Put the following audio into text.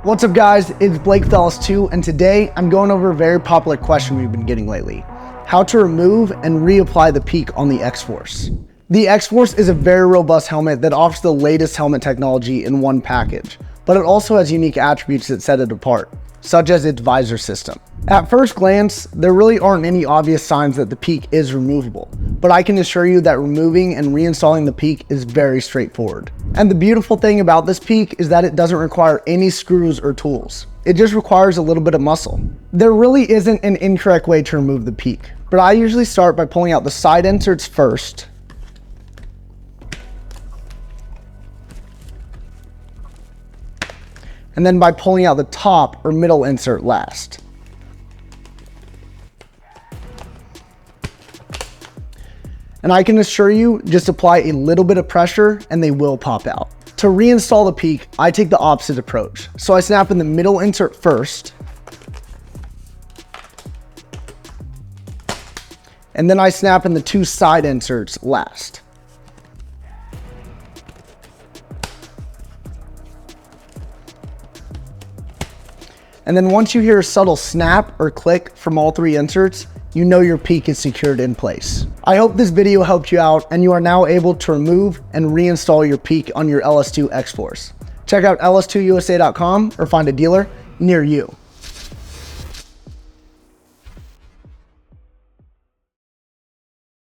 What's up guys, it's Blake with LS2 and today I'm going over a very popular question we've been getting lately. How to remove and reapply the Peak on the X-Force. The X-Force is a very robust helmet that offers the latest helmet technology in one package, but it also has unique attributes that set it apart, such as its visor system. At first glance, there really aren't any obvious signs that the Peak is removable, but I can assure you that removing and reinstalling the Peak is very straightforward. And the beautiful thing about this Peak is that it doesn't require any screws or tools. It just requires a little bit of muscle. There really isn't an incorrect way to remove the Peak, but I usually start by pulling out the side inserts first, and then by pulling out the top or middle insert last. And I can assure you, just apply a little bit of pressure and they will pop out. To reinstall the Peak, I take the opposite approach. So I snap in the middle insert first, and then I snap in the two side inserts last. And then once you hear a subtle snap or click from all three inserts, you know your Peak is secured in place. I hope this video helped you out and you are now able to remove and reinstall your Peak on your LS2 X-Force. Check out ls2usa.com or find a dealer near you.